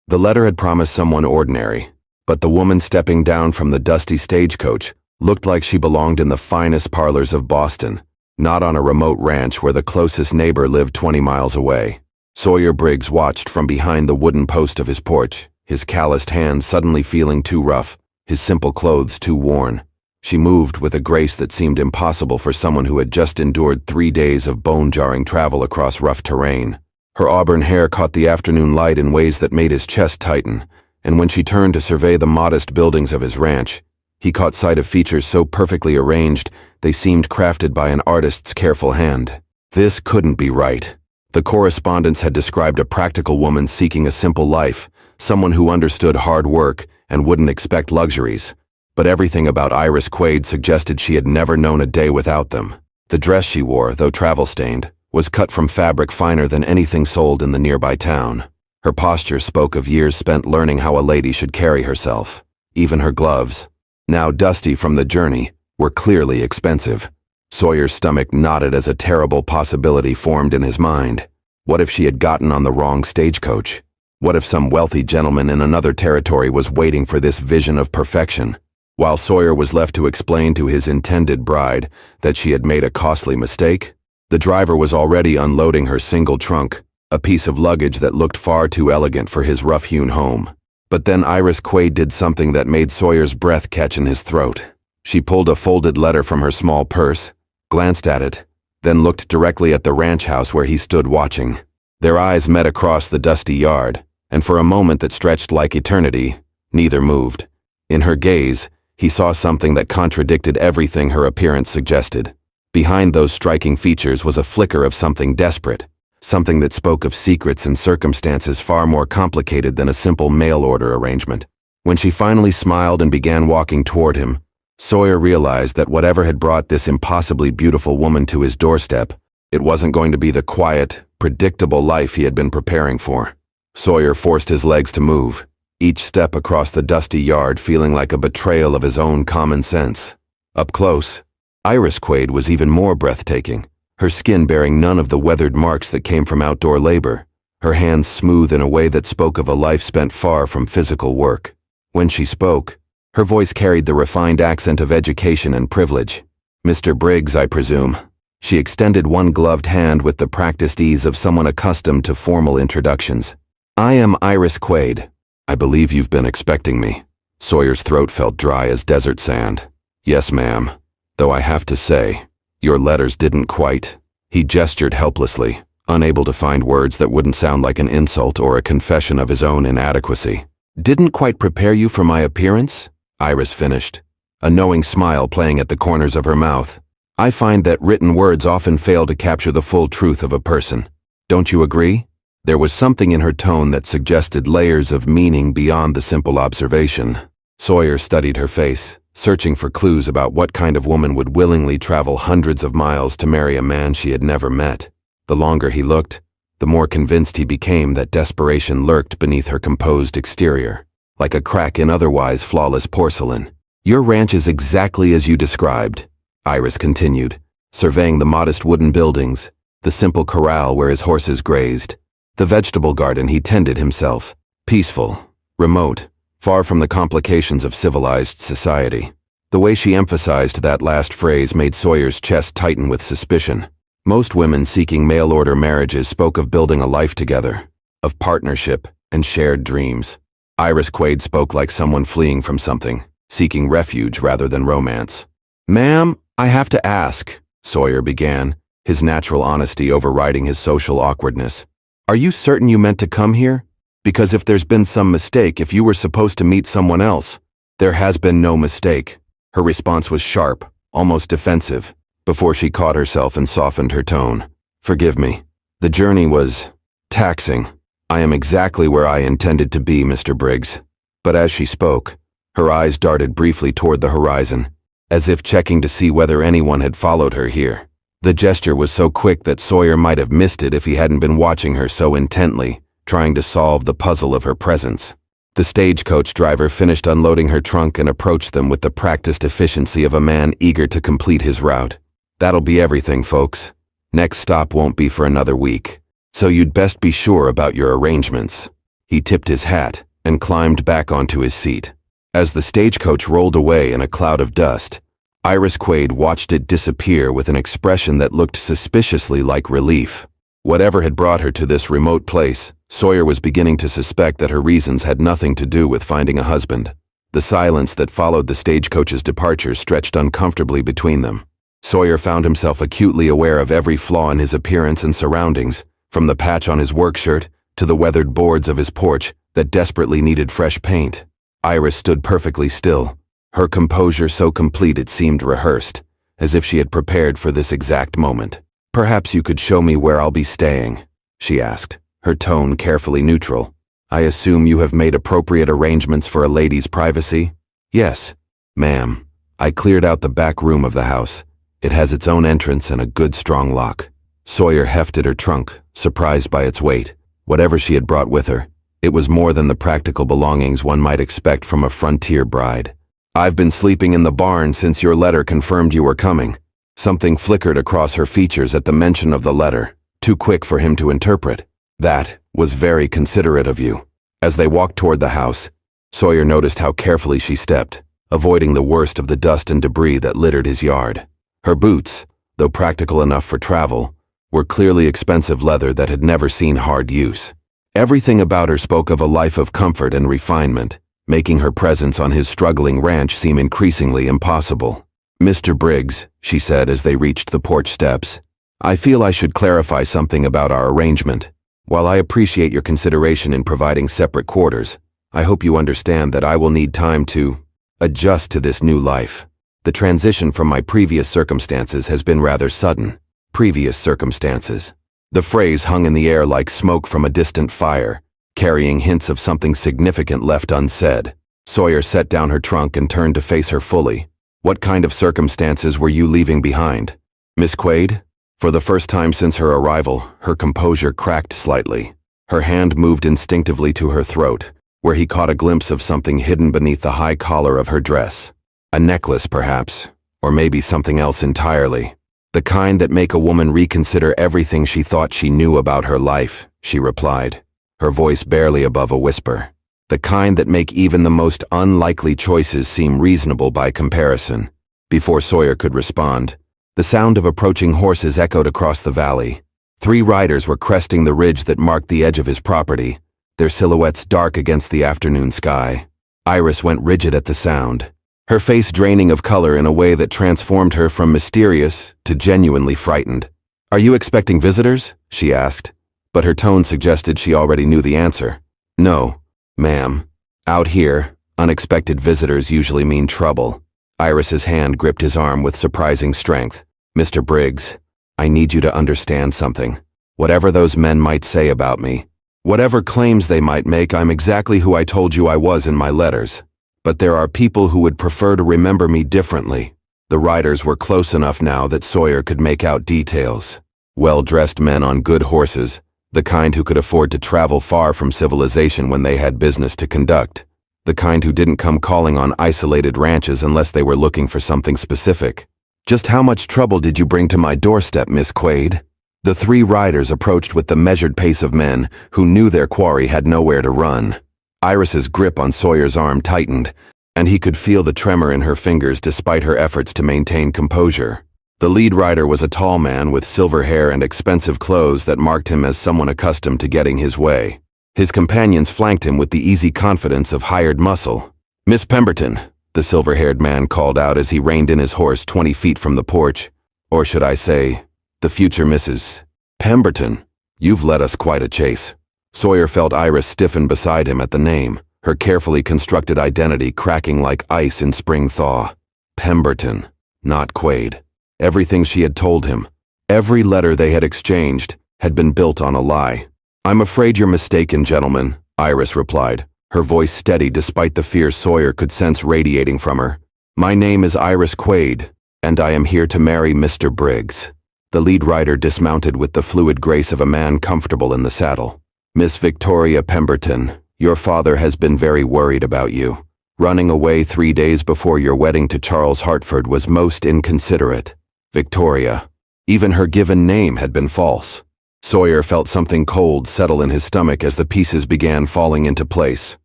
The letter had promised someone ordinary, but the woman stepping down from the dusty stagecoach looked like she belonged in the finest parlors of Boston, not on a remote ranch where the closest neighbor lived 20 miles away. Sawyer Briggs watched from behind the wooden post of his porch, his calloused hands suddenly feeling too rough, his simple clothes too worn. She moved with a grace that seemed impossible for someone who had just endured 3 days of bone-jarring travel across rough terrain. Her auburn hair caught the afternoon light in ways that made his chest tighten, and when she turned to survey the modest buildings of his ranch, he caught sight of features so perfectly arranged they seemed crafted by an artist's careful hand. This couldn't be right. The correspondence had described a practical woman seeking a simple life, someone who understood hard work and wouldn't expect luxuries. But everything about Iris Quaid suggested she had never known a day without them. The dress she wore, though travel-stained, was cut from fabric finer than anything sold in the nearby town. Her posture spoke of years spent learning how a lady should carry herself. Even her gloves, now dusty from the journey, were clearly expensive. Sawyer's stomach knotted as a terrible possibility formed in his mind. What if she had gotten on the wrong stagecoach? What if some wealthy gentleman in another territory was waiting for this vision of perfection? While Sawyer was left to explain to his intended bride that she had made a costly mistake, the driver was already unloading her single trunk, a piece of luggage that looked far too elegant for his rough-hewn home. But then Iris Quaid did something that made Sawyer's breath catch in his throat. She pulled a folded letter from her small purse, glanced at it, then looked directly at the ranch house where he stood watching. Their eyes met across the dusty yard, and for a moment that stretched like eternity, neither moved. In her gaze, he saw something that contradicted everything her appearance suggested. Behind those striking features was a flicker of something desperate, something that spoke of secrets and circumstances far more complicated than a simple mail-order arrangement. When she finally smiled and began walking toward him, Sawyer realized that whatever had brought this impossibly beautiful woman to his doorstep, it wasn't going to be the quiet, predictable life he had been preparing for. Sawyer forced his legs to move, each step across the dusty yard feeling like a betrayal of his own common sense. Up close, Iris Quaid was even more breathtaking, her skin bearing none of the weathered marks that came from outdoor labor, her hands smooth in a way that spoke of a life spent far from physical work. When she spoke, her voice carried the refined accent of education and privilege. "Mr. Briggs, I presume." She extended one gloved hand with the practiced ease of someone accustomed to formal introductions. "I am Iris Quaid. I believe you've been expecting me." Sawyer's throat felt dry as desert sand. "Yes, ma'am. Though I have to say, your letters didn't quite." He gestured helplessly, unable to find words that wouldn't sound like an insult or a confession of his own inadequacy. "Didn't quite prepare you for my appearance?" Iris finished, a knowing smile playing at the corners of her mouth. "I find that written words often fail to capture the full truth of a person. Don't you agree?" There was something in her tone that suggested layers of meaning beyond the simple observation. Sawyer studied her face, searching for clues about what kind of woman would willingly travel hundreds of miles to marry a man she had never met. The longer he looked, the more convinced he became that desperation lurked beneath her composed exterior, like a crack in otherwise flawless porcelain. "Your ranch is exactly as you described," Iris continued, surveying the modest wooden buildings, the simple corral where his horses grazed, the vegetable garden he tended himself. Peaceful, remote, far from the complications of civilized society. The way she emphasized that last phrase made Sawyer's chest tighten with suspicion. Most women seeking mail-order marriages spoke of building a life together, of partnership and shared dreams. Iris Quaid spoke like someone fleeing from something, seeking refuge rather than romance. "Ma'am, I have to ask," Sawyer began, his natural honesty overriding his social awkwardness. "Are you certain you meant to come here? Because if there's been some mistake, if you were supposed to meet someone else—" "There has been no mistake." Her response was sharp, almost defensive, before she caught herself and softened her tone. "Forgive me. The journey was taxing. I am exactly where I intended to be, Mr. Briggs." But as she spoke, her eyes darted briefly toward the horizon, as if checking to see whether anyone had followed her here. The gesture was so quick that Sawyer might have missed it if he hadn't been watching her so intently, trying to solve the puzzle of her presence. The stagecoach driver finished unloading her trunk and approached them with the practiced efficiency of a man eager to complete his route. "That'll be everything, folks. Next stop won't be for another week, so you'd best be sure about your arrangements." He tipped his hat and climbed back onto his seat. As the stagecoach rolled away in a cloud of dust, Iris Quaid watched it disappear with an expression that looked suspiciously like relief. Whatever had brought her to this remote place, Sawyer was beginning to suspect that her reasons had nothing to do with finding a husband. The silence that followed the stagecoach's departure stretched uncomfortably between them. Sawyer found himself acutely aware of every flaw in his appearance and surroundings, from the patch on his work shirt to the weathered boards of his porch that desperately needed fresh paint. Iris stood perfectly still, her composure so complete it seemed rehearsed, as if she had prepared for this exact moment. "Perhaps you could show me where I'll be staying," she asked, her tone carefully neutral. "I assume you have made appropriate arrangements for a lady's privacy?" "Yes, ma'am. I cleared out the back room of the house. It has its own entrance and a good strong lock." Sawyer hefted her trunk, surprised by its weight. Whatever she had brought with her, it was more than the practical belongings one might expect from a frontier bride. "I've been sleeping in the barn since your letter confirmed you were coming." Something flickered across her features at the mention of the letter, too quick for him to interpret. "That was very considerate of you." As they walked toward the house, Sawyer noticed how carefully she stepped, avoiding the worst of the dust and debris that littered his yard. Her boots, though practical enough for travel, were clearly expensive leather that had never seen hard use. Everything about her spoke of a life of comfort and refinement, making her presence on his struggling ranch seem increasingly impossible. "Mr. Briggs," she said as they reached the porch steps, "I feel I should clarify something about our arrangement. While I appreciate your consideration in providing separate quarters, I hope you understand that I will need time to adjust to this new life. The transition from my previous circumstances has been rather sudden." Previous circumstances. The phrase hung in the air like smoke from a distant fire, carrying hints of something significant left unsaid. Sawyer set down her trunk and turned to face her fully. "What kind of circumstances were you leaving behind, Miss Quaid?" For the first time since her arrival, her composure cracked slightly. Her hand moved instinctively to her throat, where he caught a glimpse of something hidden beneath the high collar of her dress. A necklace, perhaps, or maybe something else entirely. "The kind that make a woman reconsider everything she thought she knew about her life," she replied, her voice barely above a whisper. "The kind that make even the most unlikely choices seem reasonable by comparison." Before Sawyer could respond, the sound of approaching horses echoed across the valley. 3 riders were cresting the ridge that marked the edge of his property, their silhouettes dark against the afternoon sky. Iris went rigid at the sound, her face draining of color in a way that transformed her from mysterious to genuinely frightened. "Are you expecting visitors?" she asked, but her tone suggested she already knew the answer. "No, ma'am. Out here, unexpected visitors usually mean trouble." Iris's hand gripped his arm with surprising strength. "Mr. Briggs, I need you to understand something. Whatever those men might say about me, whatever claims they might make, I'm exactly who I told you I was in my letters. But there are people who would prefer to remember me differently." The riders were close enough now that Sawyer could make out details. Well-dressed men on good horses, the kind who could afford to travel far from civilization when they had business to conduct. The kind who didn't come calling on isolated ranches unless they were looking for something specific. "Just how much trouble did you bring to my doorstep, Miss Quaid?" The 3 riders approached with the measured pace of men who knew their quarry had nowhere to run. Iris's grip on Sawyer's arm tightened, and he could feel the tremor in her fingers despite her efforts to maintain composure. The lead rider was a tall man with silver hair and expensive clothes that marked him as someone accustomed to getting his way. His companions flanked him with the easy confidence of hired muscle. "Miss Pemberton," the silver-haired man called out as he reined in his horse 20 feet from the porch. "Or should I say, the future Mrs. Pemberton. You've led us quite a chase." Sawyer felt Iris stiffen beside him at the name, her carefully constructed identity cracking like ice in spring thaw. Pemberton, not Quaid. Everything she had told him, every letter they had exchanged, had been built on a lie. "I'm afraid you're mistaken, gentlemen," Iris replied, her voice steady despite the fear Sawyer could sense radiating from her. "My name is Iris Quaid, and I am here to marry Mr. Briggs." The lead rider dismounted with the fluid grace of a man comfortable in the saddle. "Miss Victoria Pemberton, your father has been very worried about you. Running away 3 days before your wedding to Charles Hartford was most inconsiderate." Victoria. Even her given name had been false. Sawyer felt something cold settle in his stomach as the pieces began falling into place.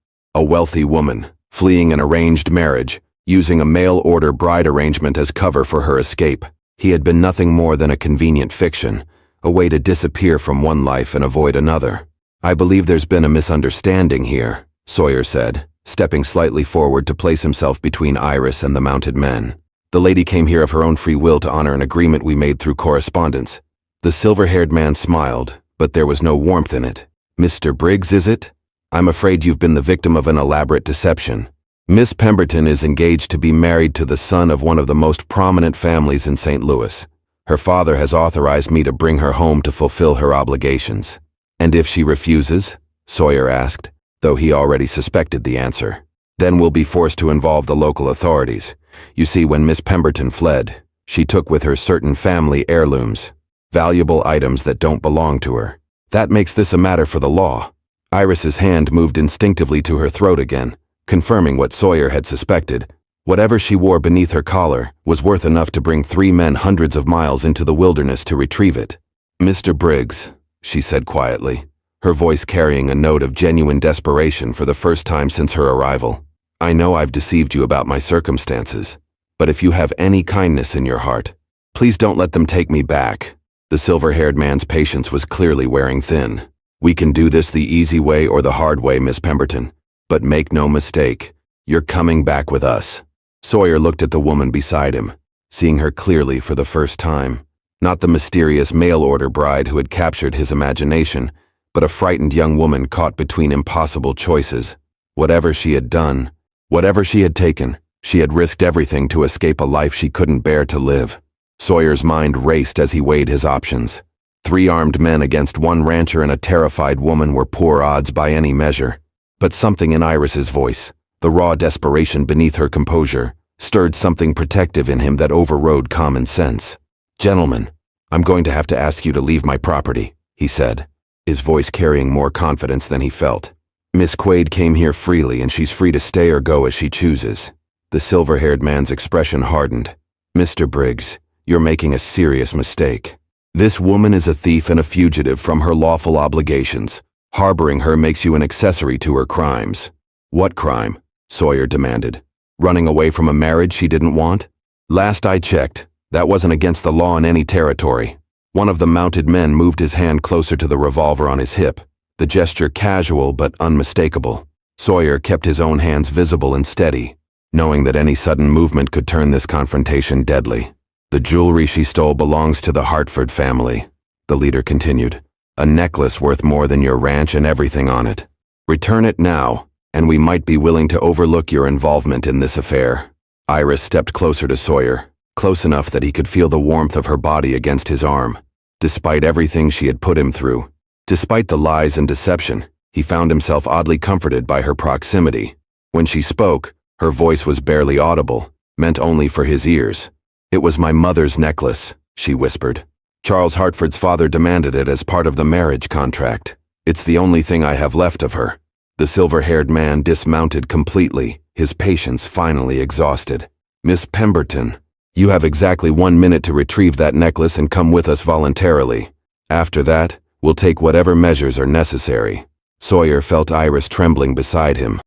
A wealthy woman, fleeing an arranged marriage, using a mail-order bride arrangement as cover for her escape. He had been nothing more than a convenient fiction, a way to disappear from one life and avoid another. "I believe there's been a misunderstanding here," Sawyer said, stepping slightly forward to place himself between Iris and the mounted men. "The lady came here of her own free will to honor an agreement we made through correspondence." The silver-haired man smiled, but there was no warmth in it. "Mr. Briggs, is it? I'm afraid you've been the victim of an elaborate deception. Miss Pemberton is engaged to be married to the son of one of the most prominent families in St. Louis. Her father has authorized me to bring her home to fulfill her obligations." "And if she refuses?" Sawyer asked, though he already suspected the answer. "Then we'll be forced to involve the local authorities. You see, when Miss Pemberton fled, she took with her certain family heirlooms, valuable items that don't belong to her. That makes this a matter for the law." Iris's hand moved instinctively to her throat again, confirming what Sawyer had suspected. Whatever she wore beneath her collar was worth enough to bring 3 men hundreds of miles into the wilderness to retrieve it. "Mr. Briggs," she said quietly, her voice carrying a note of genuine desperation for the first time since her arrival. "I know I've deceived you about my circumstances, but if you have any kindness in your heart, please don't let them take me back." The silver-haired man's patience was clearly wearing thin. "We can do this the easy way or the hard way, Miss Pemberton. But make no mistake, you're coming back with us." Sawyer looked at the woman beside him, seeing her clearly for the first time. Not the mysterious mail-order bride who had captured his imagination, but a frightened young woman caught between impossible choices. Whatever she had done, whatever she had taken, she had risked everything to escape a life she couldn't bear to live. Sawyer's mind raced as he weighed his options. 3 armed men against 1 rancher and a terrified woman were poor odds by any measure. But something in Iris's voice, the raw desperation beneath her composure, stirred something protective in him that overrode common sense. "Gentlemen, I'm going to have to ask you to leave my property," he said, his voice carrying more confidence than he felt. "Miss Quaid came here freely and she's free to stay or go as she chooses." The silver-haired man's expression hardened. "Mr. Briggs, you're making a serious mistake. This woman is a thief and a fugitive from her lawful obligations. Harboring her makes you an accessory to her crimes." "What crime?" Sawyer demanded. "Running away from a marriage she didn't want?" "Last I checked, that wasn't against the law in any territory." One of the mounted men moved his hand closer to the revolver on his hip, the gesture casual but unmistakable. Sawyer kept his own hands visible and steady, knowing that any sudden movement could turn this confrontation deadly. "The jewelry she stole belongs to the Hartford family," the leader continued. "A necklace worth more than your ranch and everything on it. Return it now, and we might be willing to overlook your involvement in this affair." Iris stepped closer to Sawyer, close enough that he could feel the warmth of her body against his arm. Despite everything she had put him through, despite the lies and deception, he found himself oddly comforted by her proximity. When she spoke, her voice was barely audible, meant only for his ears. "It was my mother's necklace," she whispered. "Charles Hartford's father demanded it as part of the marriage contract. It's the only thing I have left of her." The silver-haired man dismounted completely, his patience finally exhausted. "Miss Pemberton, you have exactly 1 minute to retrieve that necklace and come with us voluntarily. After that, we'll take whatever measures are necessary." Sawyer felt Iris trembling beside him.